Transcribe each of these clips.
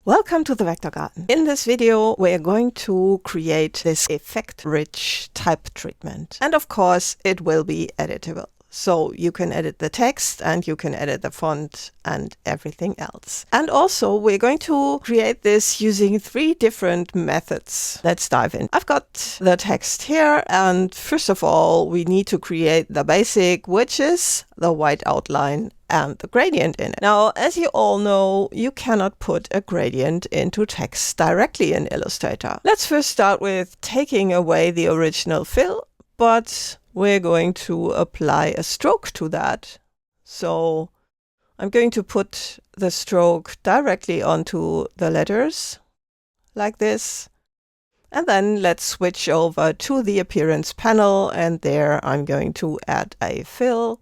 Welcome to the Vector Garden. In this video, we're going to create this effect-rich type treatment. And of course, it will be editable. So you can edit the text and you can edit the font and everything else. And also, we're going to create this using 3 different methods. Let's dive in. I've got the text here. And first of all, we need to create the basic, which is the white outline and the gradient in it. Now, as you all know, you cannot put a gradient into text directly in Illustrator. Let's first start with taking away the original fill, but we're going to apply a stroke to that. So I'm going to put the stroke directly onto the letters like this. And then let's switch over to the appearance panel, and there I'm going to add a fill.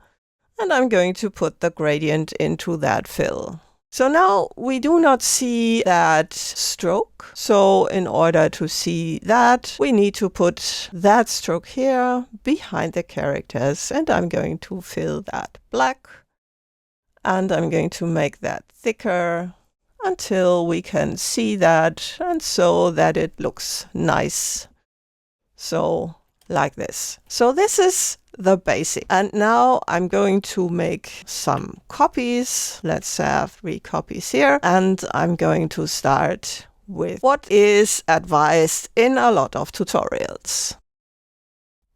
And I'm going to put the gradient into that fill. So now we do not see that stroke. So in order to see that, we need to put that stroke here behind the characters. And I'm going to fill that black. And I'm going to make that thicker until we can see that, and so that it looks nice. So like this. So this is the basic. And now I'm going to make some copies. Let's have 3 copies here. And I'm going to start with what is advised in a lot of tutorials.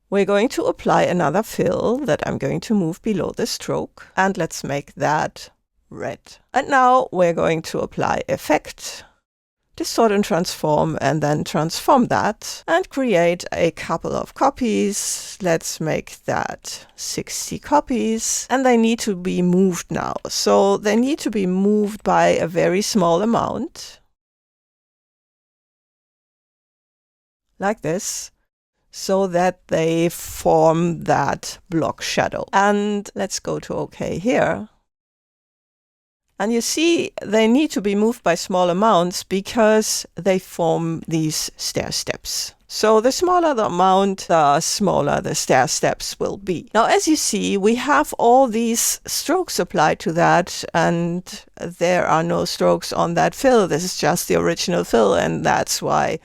We're going to apply another fill that I'm going to move below the stroke. And let's make that red. And now we're going to apply effect, distort and transform, and then transform that and create a couple of copies. Let's make that 60 copies, and they need to be moved now. So they need to be moved by a very small amount, like this, so that they form that block shadow. And let's go to OK here. And you see, they need to be moved by small amounts because they form these stair steps. So the smaller the amount, the smaller the stair steps will be. Now, as you see, we have all these strokes applied to that, and there are no strokes on that fill. This is just the original fill, and that's why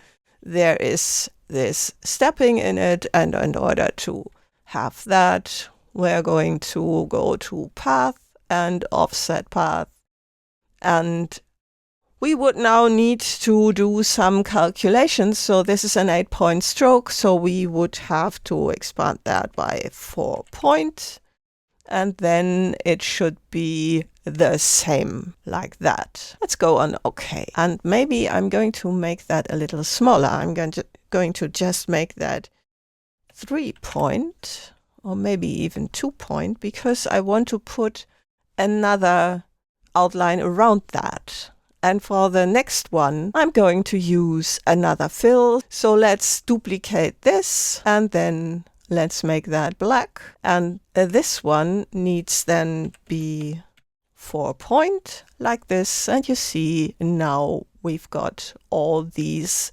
there is this stepping in it. And in order to have that, we're going to go to Path and Offset Path. And we would now need to do some calculations. So this is an 8-point stroke. So we would have to expand that by 4 points. And then it should be the same like that. Let's go on OK. And maybe I'm going to make that a little smaller. I'm going to just make that 3 point, or maybe even 2 point, because I want to put another outline around that. And for the next one, I'm going to use another fill. So let's duplicate this, and then let's make that black. And this one needs then be 4 point like this. And you see now we've got all these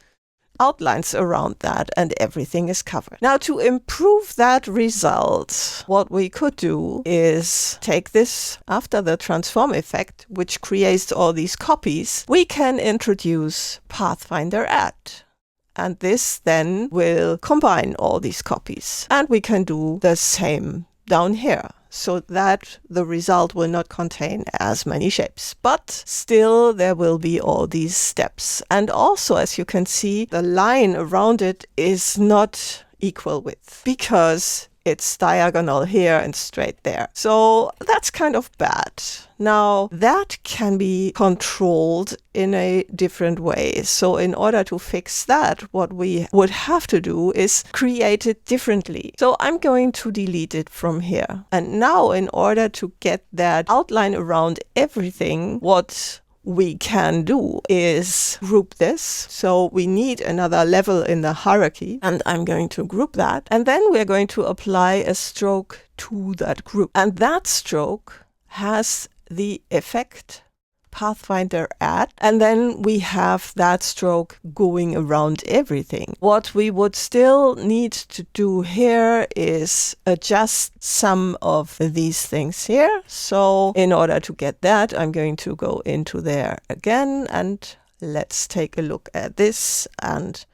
outlines around that, and everything is covered. Now, to improve that result, what we could do is take this after the transform effect, which creates all these copies. We can introduce Pathfinder Add, and this then will combine all these copies. And we can do the same down here, so that the result will not contain as many shapes. But still, there will be all these steps. And also, as you can see, the line around it is not equal width, because it's diagonal here and straight there. So that's kind of bad. Now, that can be controlled in a different way. So in order to fix that, what we would have to do is create it differently. So I'm going to delete it from here. And now, in order to get that outline around everything, what we can do is group this. So we need another level in the hierarchy, and I'm going to group that. And then we're going to apply a stroke to that group. And that stroke has the effect Pathfinder Add, and then we have that stroke going around everything. What we would still need to do here is adjust some of these things here. So in order to get that, I'm going to go into there again, and let's take a look at this and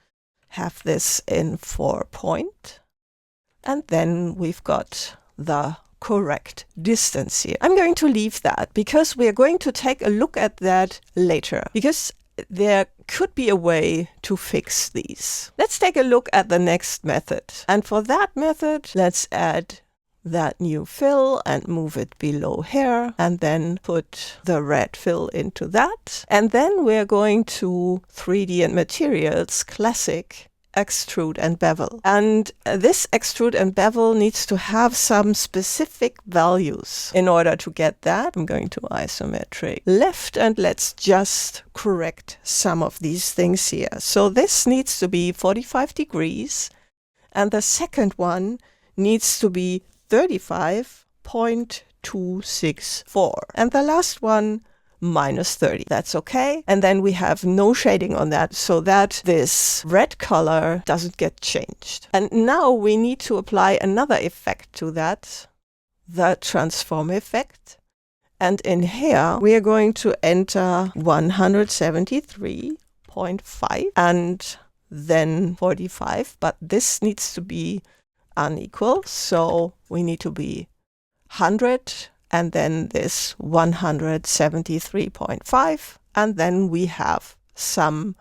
have this in 4 point. And then we've got the correct distance here. I'm going to leave that because we are going to take a look at that later, because there could be a way to fix these. Let's take a look at the next method. And for that method, let's add that new fill and move it below here, and then put the red fill into that. And then we're going to 3D and Materials Classic, Extrude and Bevel. And this Extrude and Bevel needs to have some specific values. In order to get that, I'm going to isometric left, and let's just correct some of these things here. So this needs to be 45 degrees, and the second one needs to be 35.264. And the last one, -30. That's okay. And then we have no shading on that so that this red color doesn't get changed. And now we need to apply another effect to that, the transform effect. And in here, we are going to enter 173.5 and then 45. But this needs to be unequal. So we need to be 100. And then this 173.5, and then we have some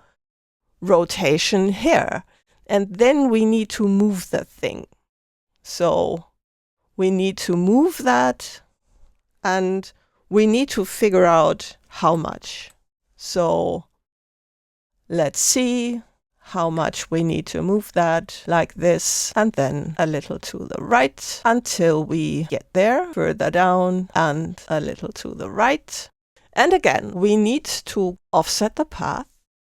rotation here. And then we need to move the thing. So we need to move that, and we need to figure out how much. So let's see how much we need to move that, like this, and then a little to the right until we get there, further down and a little to the right. And again, we need to offset the path,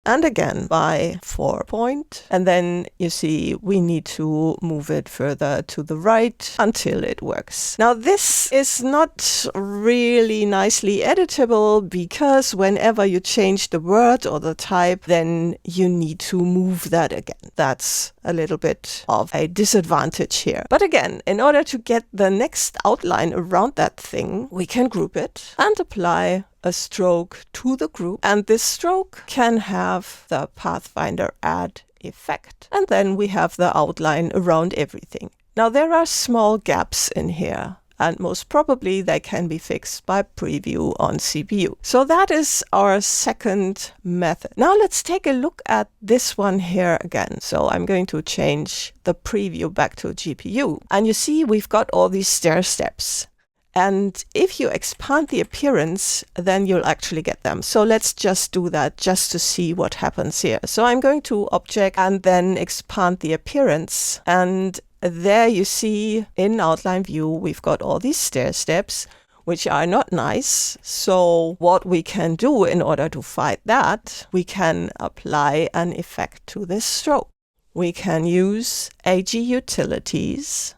and again by 4 point. And then you see we need to move it further to the right until it works. Now this is not really nicely editable, because whenever you change the word or the type, then you need to move that again. That's a little bit of a disadvantage here. But again, in order to get the next outline around that thing, we can group it and apply a stroke to the group, and this stroke can have the Pathfinder add effect, and then we have the outline around everything. Now there are small gaps in here, and most probably they can be fixed by preview on CPU. So that is our second method. Now let's take a look at this one here again. So I'm going to change the preview back to GPU, and you see we've got all these stair steps. And if you expand the appearance, then you'll actually get them. So let's just do that just to see what happens here. So I'm going to Object and then expand the appearance. And there you see in Outline View, we've got all these stair steps, which are not nice. So what we can do in order to fight that, we can apply an effect to this stroke. We can use AG Utilities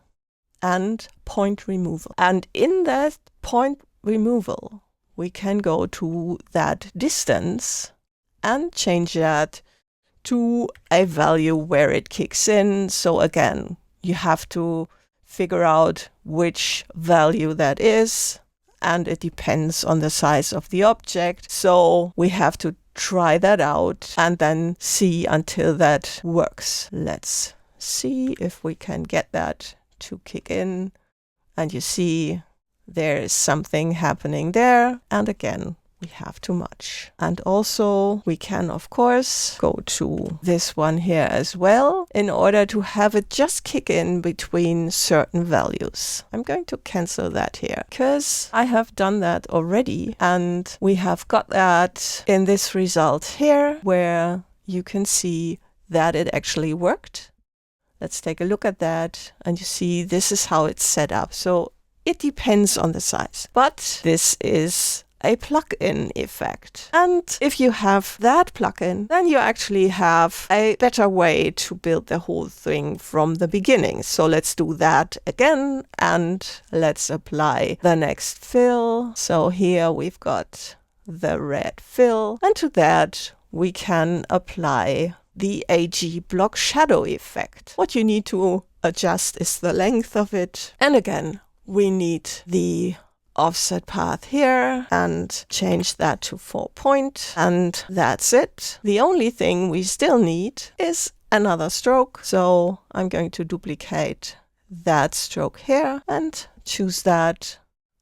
and point removal. And in that point removal, we can go to that distance and change that to a value where it kicks in. So again, you have to figure out which value that is, and it depends on the size of the object. So we have to try that out and then see until that works. Let's see if we can get that to kick in, and you see there is something happening there, and again we have too much. And also we can of course go to this one here as well in order to have it just kick in between certain values. I'm going to cancel that here because I have done that already, and we have got that in this result here where you can see that it actually worked. Let's take a look at that, and you see this is how it's set up. So it depends on the size, but this is a plugin effect. And if you have that plugin, then you actually have a better way to build the whole thing from the beginning. So let's do that again, and let's apply the next fill. So here we've got the red fill, and to that we can apply the AG Blockshadow effect. What you need to adjust is the length of it. And again, we need the offset path here and change that to 4 point, and that's it. The only thing we still need is another stroke. So I'm going to duplicate that stroke here and choose that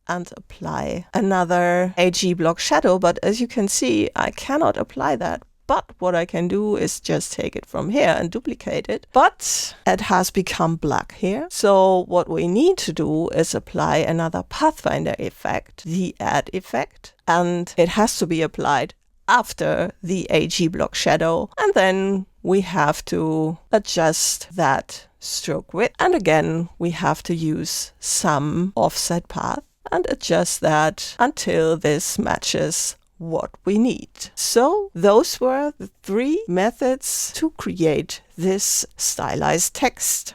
and apply another AG Blockshadow. But as you can see, I cannot apply that. But what I can do is just take it from here and duplicate it. But it has become black here. So what we need to do is apply another Pathfinder effect, the add effect. And it has to be applied after the AG Blockshadow. And then we have to adjust that stroke width. And again, we have to use some offset path and adjust that until this matches what we need. So those were the 3 methods to create this stylized text.